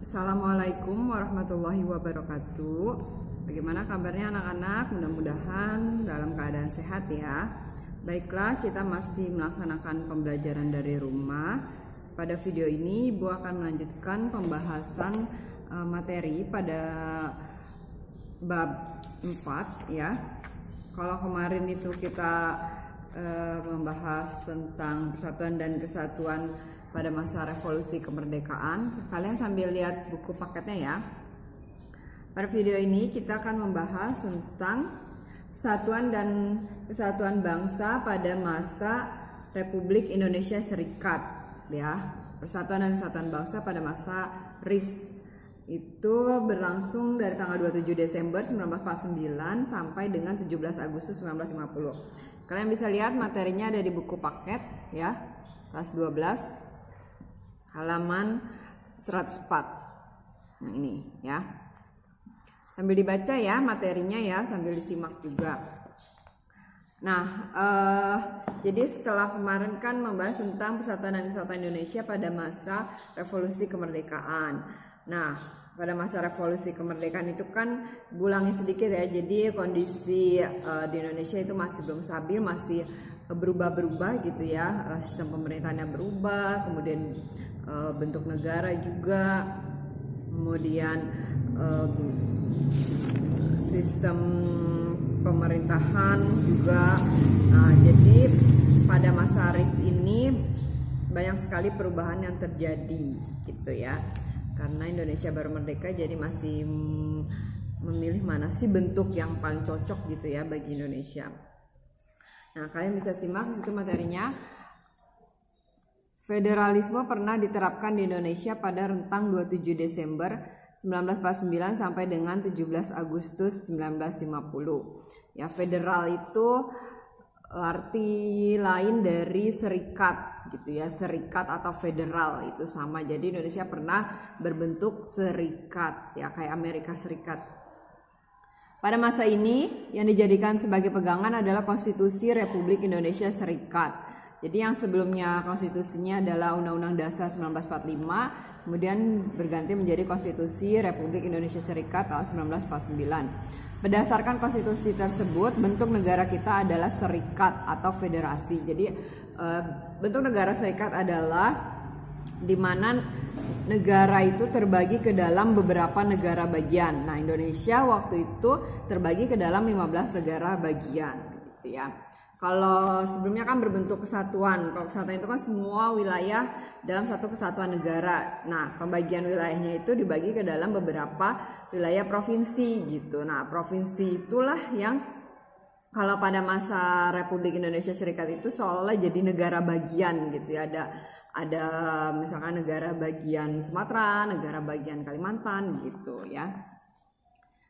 Assalamualaikum warahmatullahi wabarakatuh. Bagaimana kabarnya anak-anak? Mudah-mudahan dalam keadaan sehat ya. Baiklah, kita masih melaksanakan pembelajaran dari rumah. Pada video ini Ibu akan melanjutkan pembahasan materi pada bab 4 ya. Kalau kemarin itu kita membahas tentang persatuan dan kesatuan pada masa revolusi kemerdekaan. Kalian sambil lihat buku paketnya ya. Pada video ini kita akan membahas tentang persatuan dan kesatuan bangsa pada masa Republik Indonesia Serikat ya. Persatuan dan kesatuan bangsa pada masa RIS itu berlangsung dari tanggal 27 Desember 1949 sampai dengan 17 Agustus 1950. Kalian bisa lihat materinya ada di buku paket ya, kelas 12 halaman 104. Nah ini ya, sambil dibaca ya materinya ya, sambil disimak juga. Nah jadi setelah kemarin kan membahas tentang persatuan dan kesatuan Indonesia pada masa revolusi kemerdekaan. Nah pada masa revolusi kemerdekaan itu kan bulangin sedikit ya, jadi kondisi di Indonesia itu masih belum stabil, masih berubah-berubah gitu ya, sistem pemerintahannya berubah, kemudian bentuk negara juga, kemudian sistem pemerintahan juga. Nah, jadi pada masa RIS ini banyak sekali perubahan yang terjadi gitu ya. Karena Indonesia baru merdeka, jadi masih memilih mana sih bentuk yang paling cocok gitu ya bagi Indonesia. Nah, kalian bisa simak itu materinya. Federalisme pernah diterapkan di Indonesia pada rentang 27 Desember 1949 sampai dengan 17 Agustus 1950. Ya, federal itu arti lain dari serikat gitu ya, serikat atau federal itu sama. Jadi Indonesia pernah berbentuk serikat ya, kayak Amerika Serikat. Pada masa ini yang dijadikan sebagai pegangan adalah Konstitusi Republik Indonesia Serikat. Jadi yang sebelumnya konstitusinya adalah Undang-Undang Dasar 1945, kemudian berganti menjadi Konstitusi Republik Indonesia Serikat tahun 1949. Berdasarkan konstitusi tersebut, bentuk negara kita adalah serikat atau federasi. Jadi bentuk negara serikat adalah di mana negara itu terbagi ke dalam beberapa negara bagian. Nah, Indonesia waktu itu terbagi ke dalam 15 negara bagian gitu ya. Kalau sebelumnya kan berbentuk kesatuan. Kalau kesatuan itu kan semua wilayah dalam satu kesatuan negara. Nah, pembagian wilayahnya itu dibagi ke dalam beberapa wilayah provinsi gitu. Nah, provinsi itulah yang kalau pada masa Republik Indonesia Serikat itu seolah jadi negara bagian gitu ya. Ada misalkan negara bagian Sumatera, negara bagian Kalimantan gitu ya.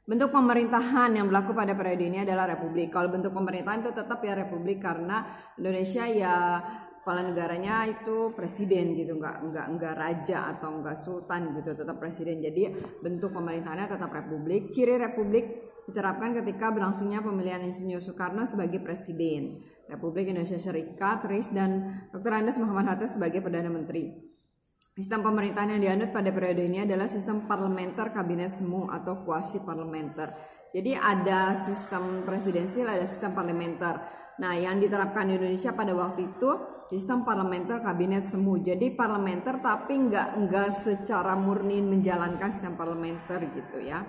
Bentuk pemerintahan yang berlaku pada periode ini adalah republik. Kalau bentuk pemerintahan itu tetap ya republik, karena Indonesia ya kepala negaranya itu presiden gitu, enggak raja atau enggak sultan gitu, tetap presiden. Jadi bentuk pemerintahannya tetap republik. Ciri republik diterapkan ketika berlangsungnya pemilihan Insinyur Soekarno sebagai presiden Republik Indonesia Serikat, RIS, dan Dr. Andes Muhammad Hatta sebagai Perdana Menteri. Sistem pemerintahan yang dianut pada periode ini adalah sistem parlementer kabinet semu atau kuasi parlementer. Jadi ada sistem presidensial, ada sistem parlementer. Nah, yang diterapkan di Indonesia pada waktu itu sistem parlementer kabinet semu. Jadi parlementer tapi enggak secara murni menjalankan sistem parlementer gitu ya.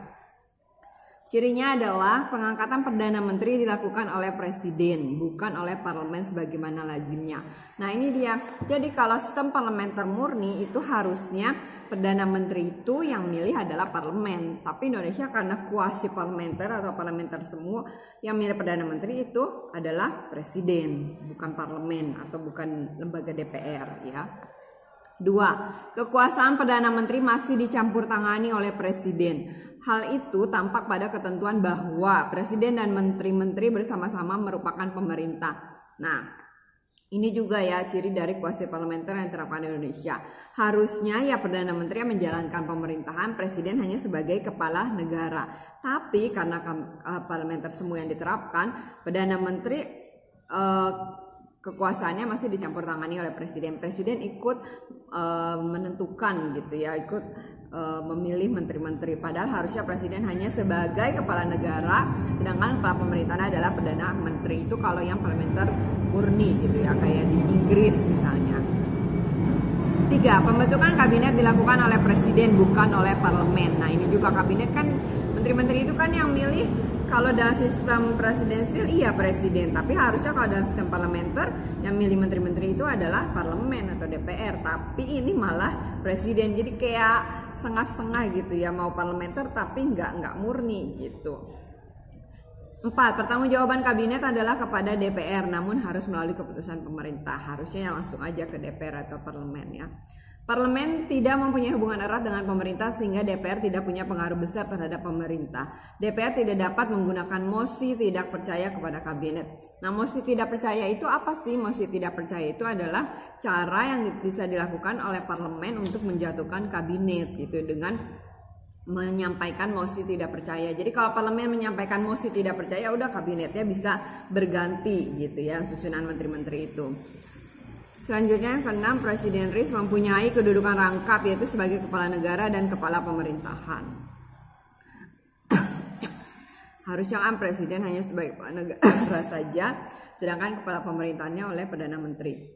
Cirinya adalah pengangkatan Perdana Menteri dilakukan oleh Presiden, bukan oleh Parlemen sebagaimana lazimnya. Nah ini dia, jadi kalau sistem parlementer murni itu harusnya Perdana Menteri itu yang milih adalah Parlemen. Tapi Indonesia karena kuasi parlementer atau parlementer semua, yang milih Perdana Menteri itu adalah Presiden, bukan Parlemen atau bukan lembaga DPR ya. 2. Kekuasaan Perdana Menteri masih dicampur tangani oleh Presiden. Hal itu tampak pada ketentuan bahwa Presiden dan Menteri-Menteri bersama-sama merupakan pemerintah. Nah, ini juga ya ciri dari kuasi parlementer yang diterapkan di Indonesia. Harusnya ya Perdana Menteri yang menjalankan pemerintahan, Presiden hanya sebagai kepala negara. Tapi karena parlementer semua yang diterapkan, Perdana Menteri kekuasaannya masih dicampur tangani oleh presiden. Presiden ikut menentukan gitu ya, ikut memilih menteri-menteri. Padahal harusnya presiden hanya sebagai kepala negara, sedangkan kepala pemerintahan adalah perdana menteri. Itu kalau yang parlementer murni gitu ya, kayak di Inggris misalnya. 3. Pembentukan kabinet dilakukan oleh presiden bukan oleh parlemen. Nah ini juga kabinet kan, menteri-menteri itu kan yang milih. Kalau dalam sistem presidensil iya presiden, tapi harusnya kalau dalam sistem parlementer yang milih menteri-menteri itu adalah parlemen atau DPR. Tapi ini malah presiden, jadi kayak setengah-setengah gitu ya, mau parlementer tapi nggak murni gitu. 4. Pertanggungjawaban kabinet adalah kepada DPR, namun harus melalui keputusan pemerintah. Harusnya langsung aja ke DPR atau parlemen ya. Parlemen tidak mempunyai hubungan erat dengan pemerintah sehingga DPR tidak punya pengaruh besar terhadap pemerintah. DPR tidak dapat menggunakan mosi tidak percaya kepada kabinet. Nah, mosi tidak percaya itu apa sih? Mosi tidak percaya itu adalah cara yang bisa dilakukan oleh parlemen untuk menjatuhkan kabinet gitu, dengan menyampaikan mosi tidak percaya. Jadi kalau parlemen menyampaikan mosi tidak percaya, udah kabinetnya bisa berganti gitu ya, susunan menteri-menteri itu. Selanjutnya yang ke-6, Presiden RIS mempunyai kedudukan rangkap yaitu sebagai kepala negara dan kepala pemerintahan. Harusnya kan presiden hanya sebagai kepala negara saja, sedangkan kepala pemerintahannya oleh Perdana Menteri.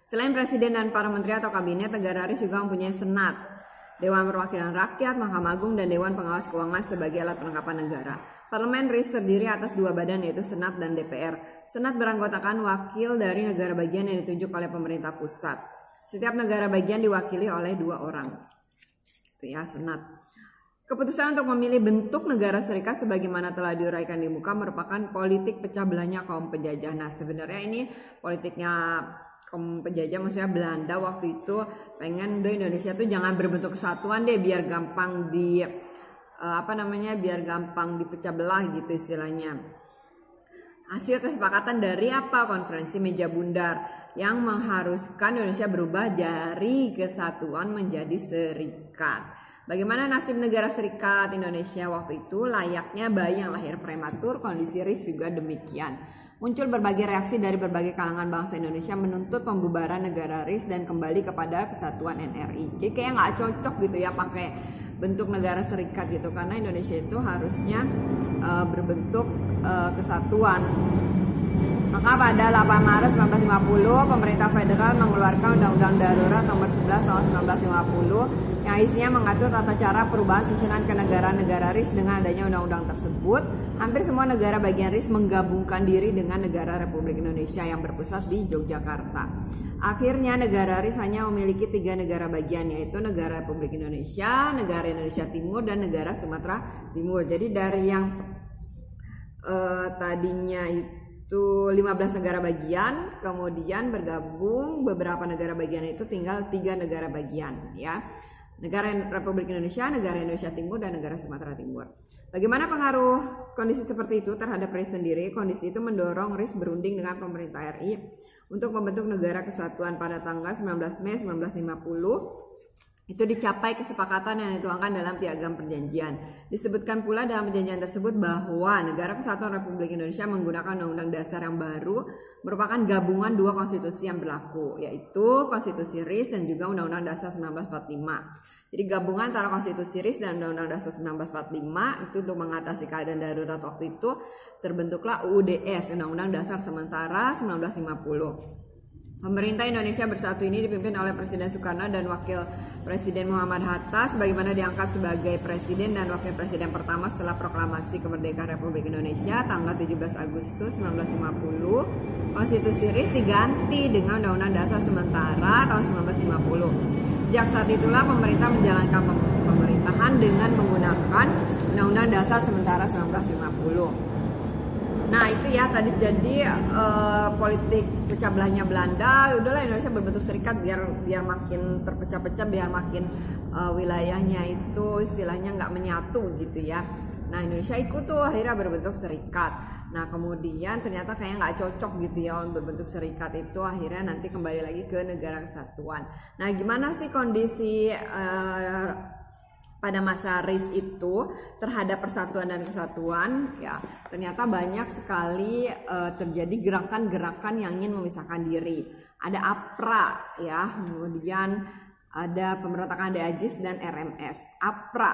Selain presiden dan para menteri atau kabinet, negara RIS juga mempunyai senat, Dewan Perwakilan Rakyat, Mahkamah Agung, dan Dewan Pengawas Keuangan sebagai alat penangkapan negara. Parlemen RIS terdiri atas 2 badan yaitu Senat dan DPR. Senat beranggotakan wakil dari negara bagian yang ditunjuk oleh pemerintah pusat. Setiap negara bagian diwakili oleh 2 orang. Itu ya Senat. Keputusan untuk memilih bentuk negara serikat sebagaimana telah diuraikan di muka merupakan politik pecah belahnya kaum penjajah. Nah sebenarnya ini politiknya kaum penjajah, maksudnya Belanda waktu itu pengen Indonesia tuh jangan berbentuk kesatuan deh, biar gampang biar gampang dipecah belah gitu istilahnya. Hasil kesepakatan dari apa? Konferensi Meja Bundar yang mengharuskan Indonesia berubah dari kesatuan menjadi serikat. Bagaimana nasib negara serikat Indonesia waktu itu? Layaknya bayi yang lahir prematur, kondisi RIS juga demikian. Muncul berbagai reaksi dari berbagai kalangan bangsa Indonesia menuntut pembubaran negara RIS dan kembali kepada kesatuan NRI. Jadi kayak nggak cocok gitu ya pakai bentuk negara serikat gitu, karena Indonesia itu harusnya berbentuk kesatuan. Maka pada 8 Maret 1950 pemerintah federal mengeluarkan Undang-Undang Darurat Nomor 11 Tahun 1950 yang isinya mengatur tata cara perubahan susunan kenegaraan negara RIS. Dengan adanya undang-undang tersebut, hampir semua negara bagian RIS menggabungkan diri dengan negara Republik Indonesia yang berpusat di Yogyakarta. Akhirnya negara RIS hanya memiliki 3 negara bagian, yaitu negara Republik Indonesia, negara Indonesia Timur, dan negara Sumatera Timur. Jadi dari yang tadinya itu 15 negara bagian, kemudian bergabung beberapa negara bagian itu tinggal 3 negara bagian ya. Negara Republik Indonesia, negara Indonesia Timur, dan negara Sumatera Timur. Bagaimana pengaruh kondisi seperti itu terhadap RIS sendiri? Kondisi itu mendorong RIS berunding dengan pemerintah RI untuk membentuk negara kesatuan. Pada tanggal 19 Mei 1950 itu dicapai kesepakatan yang dituangkan dalam Piagam Perjanjian. Disebutkan pula dalam perjanjian tersebut bahwa Negara Kesatuan Republik Indonesia menggunakan Undang-Undang Dasar yang baru merupakan gabungan 2 konstitusi yang berlaku, yaitu Konstitusi RIS dan juga Undang-Undang Dasar 1945. Jadi gabungan antara Konstitusi RIS dan Undang-Undang Dasar 1945 itu untuk mengatasi keadaan darurat waktu itu terbentuklah UUDS, Undang-Undang Dasar Sementara 1950. Pemerintah Indonesia Bersatu ini dipimpin oleh Presiden Soekarno dan Wakil Presiden Muhammad Hatta sebagaimana diangkat sebagai Presiden dan Wakil Presiden pertama setelah Proklamasi Kemerdekaan Republik Indonesia tanggal 17 Agustus 1950. Konstitusi RIS diganti dengan Undang-Undang Dasar Sementara tahun 1950. Sejak saat itulah pemerintah menjalankan pemerintahan dengan menggunakan Undang-Undang Dasar Sementara 1950. Nah itu ya tadi jadi politik pecah belahnya Belanda. Udahlah Indonesia berbentuk serikat biar makin terpecah-pecah, biar makin wilayahnya itu istilahnya nggak menyatu gitu ya. Nah Indonesia ikut tuh akhirnya berbentuk serikat. Nah kemudian ternyata kayak nggak cocok gitu ya untuk berbentuk serikat itu, akhirnya nanti kembali lagi ke negara kesatuan. Nah gimana sih kondisi pada masa RIS itu terhadap persatuan dan kesatuan? Ya ternyata banyak sekali terjadi gerakan-gerakan yang ingin memisahkan diri. Ada APRA ya, kemudian ada pemberontakan ADAJIS dan RMS. APRA,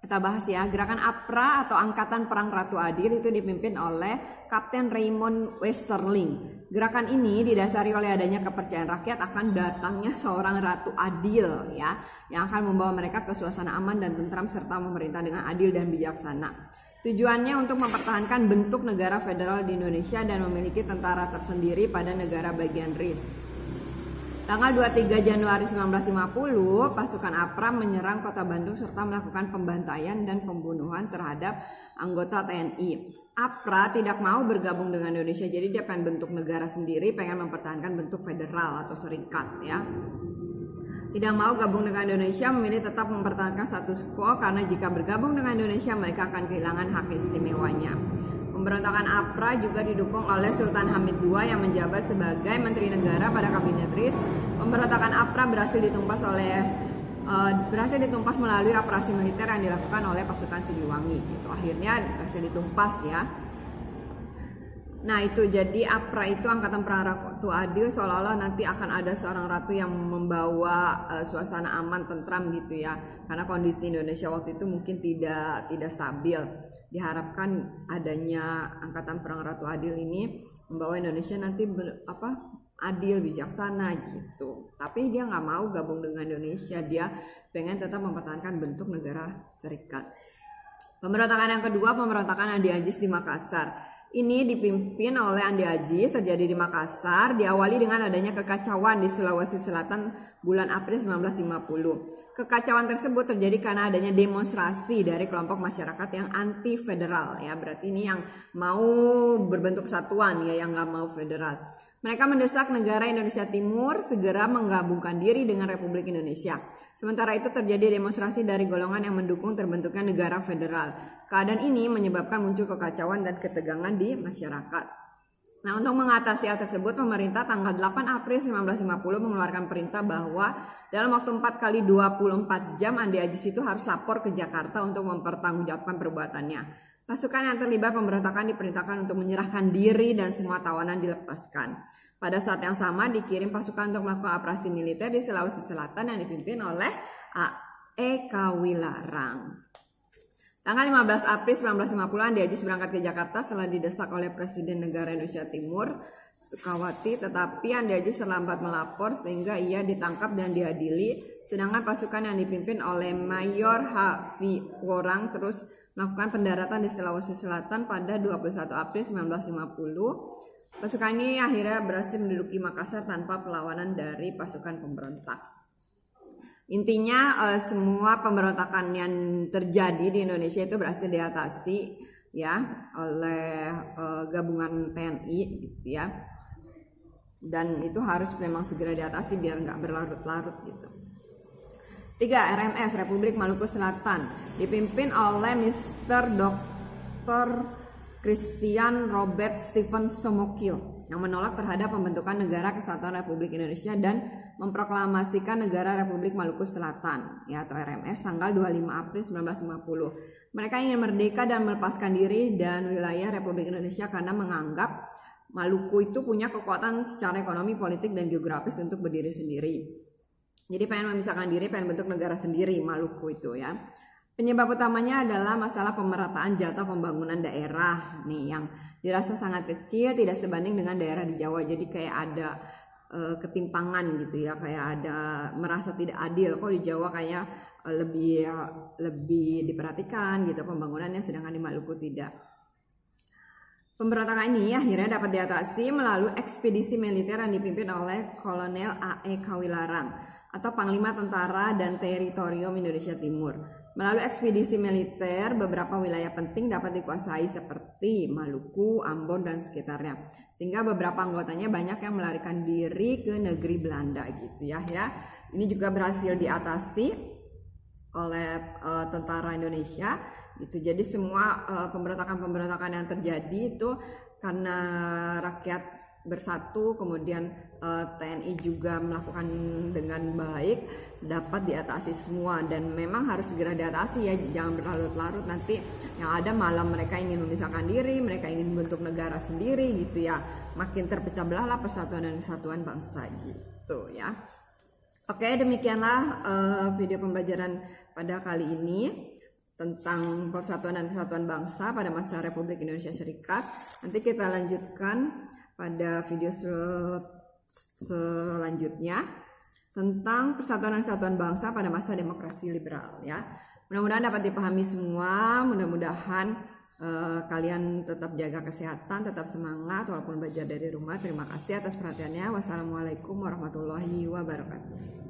kita bahas ya. Gerakan APRA atau Angkatan Perang Ratu Adil itu dipimpin oleh Kapten Raymond Westerling. Gerakan ini didasari oleh adanya kepercayaan rakyat akan datangnya seorang Ratu Adil ya, yang akan membawa mereka ke suasana aman dan tentram serta memerintah dengan adil dan bijaksana. Tujuannya untuk mempertahankan bentuk negara federal di Indonesia dan memiliki tentara tersendiri pada negara bagian RIS. Tanggal 23 Januari 1950, pasukan APRA menyerang kota Bandung serta melakukan pembantaian dan pembunuhan terhadap anggota TNI. APRA tidak mau bergabung dengan Indonesia, jadi dia pengen bentuk negara sendiri, pengen mempertahankan bentuk federal atau serikat ya. Tidak mau gabung dengan Indonesia, memilih tetap mempertahankan status quo karena jika bergabung dengan Indonesia mereka akan kehilangan hak istimewanya. Pemberontakan APRA juga didukung oleh Sultan Hamid II yang menjabat sebagai Menteri Negara pada Kabinet RIS. Pemberontakan APRA berhasil ditumpas melalui operasi militer yang dilakukan oleh pasukan Siliwangi. Gitu. Akhirnya berhasil ditumpas ya. Nah itu jadi APRA itu Angkatan Perang Ratu Adil, seolah-olah nanti akan ada seorang ratu yang membawa suasana aman tentram gitu ya, karena kondisi Indonesia waktu itu mungkin tidak stabil. Diharapkan adanya Angkatan Perang Ratu Adil ini membawa Indonesia nanti adil, bijaksana gitu. Tapi dia nggak mau gabung dengan Indonesia, dia pengen tetap mempertahankan bentuk negara serikat. Pemberontakan yang kedua, pemberontakan Andi Agis di Makassar. Ini dipimpin oleh Andi Agis, terjadi di Makassar, diawali dengan adanya kekacauan di Sulawesi Selatan bulan April 1950. Kekacauan tersebut terjadi karena adanya demonstrasi dari kelompok masyarakat yang anti federal ya, berarti ini yang mau berbentuk kesatuan ya, yang nggak mau federal. Mereka mendesak negara Indonesia Timur segera menggabungkan diri dengan Republik Indonesia. Sementara itu terjadi demonstrasi dari golongan yang mendukung terbentuknya negara federal. Keadaan ini menyebabkan muncul kekacauan dan ketegangan di masyarakat. Nah, untuk mengatasi hal tersebut, pemerintah tanggal 8 April 1950 mengeluarkan perintah bahwa dalam waktu 4 kali 24 jam Andi Agis itu harus lapor ke Jakarta untuk mempertanggungjawabkan perbuatannya. Pasukan yang terlibat pemberontakan diperintahkan untuk menyerahkan diri dan semua tawanan dilepaskan. Pada saat yang sama dikirim pasukan untuk melakukan operasi militer di Sulawesi Selatan yang dipimpin oleh A.E. Kawilarang. Tanggal 15 April 1950 Andi Agis berangkat ke Jakarta setelah didesak oleh Presiden Negara Indonesia Timur Sukawati, tetapi Andi Agis terlambat melapor sehingga ia ditangkap dan diadili. Sedangkan pasukan yang dipimpin oleh Mayor H.V. Worang terus melakukan pendaratan di Sulawesi Selatan pada 21 April 1950. Pasukan ini akhirnya berhasil menduduki Makassar tanpa perlawanan dari pasukan pemberontak. Intinya semua pemberontakan yang terjadi di Indonesia itu berhasil diatasi ya oleh gabungan TNI gitu ya. Dan itu harus memang segera diatasi biar nggak berlarut-larut gitu. 3. RMS Republik Maluku Selatan dipimpin oleh Mr. Dr. Christian Robert Stephen Somokil yang menolak terhadap pembentukan Negara Kesatuan Republik Indonesia dan memproklamasikan Negara Republik Maluku Selatan ya atau RMS tanggal 25 April 1950. Mereka ingin merdeka dan melepaskan diri dan wilayah Republik Indonesia karena menganggap Maluku itu punya kekuatan secara ekonomi, politik, dan geografis untuk berdiri sendiri. Jadi pengen memisahkan diri, pengen bentuk negara sendiri Maluku itu ya. Penyebab utamanya adalah masalah pemerataan jatah pembangunan daerah nih yang dirasa sangat kecil, tidak sebanding dengan daerah di Jawa. Jadi kayak ada ketimpangan gitu ya, kayak ada merasa tidak adil. Kok di Jawa kayaknya lebih diperhatikan gitu pembangunannya, sedangkan di Maluku tidak. Pemberontakan ini akhirnya dapat diatasi melalui ekspedisi militer yang dipimpin oleh Kolonel A.E. Kawilarang atau Panglima Tentara dan Teritorium Indonesia Timur. Melalui ekspedisi militer, beberapa wilayah penting dapat dikuasai seperti Maluku, Ambon, dan sekitarnya. Sehingga beberapa anggotanya banyak yang melarikan diri ke negeri Belanda gitu ya. Ini juga berhasil diatasi oleh tentara Indonesia gitu. Jadi semua pemberontakan-pemberontakan yang terjadi itu karena rakyat bersatu, kemudian TNI juga melakukan dengan baik, dapat diatasi semua dan memang harus segera diatasi ya, jangan berlarut-larut nanti yang ada malah mereka ingin memisahkan diri, mereka ingin membentuk negara sendiri gitu ya, makin terpecah belahlah persatuan dan kesatuan bangsa gitu ya. Oke, demikianlah video pembelajaran pada kali ini tentang persatuan dan kesatuan bangsa pada masa Republik Indonesia Serikat. Nanti kita lanjutkan pada video selanjutnya tentang persatuan dan kesatuan bangsa pada masa demokrasi liberal ya. Mudah-mudahan dapat dipahami semua, mudah-mudahan kalian tetap jaga kesehatan, tetap semangat walaupun belajar dari rumah. Terima kasih atas perhatiannya. Wassalamualaikum warahmatullahi wabarakatuh.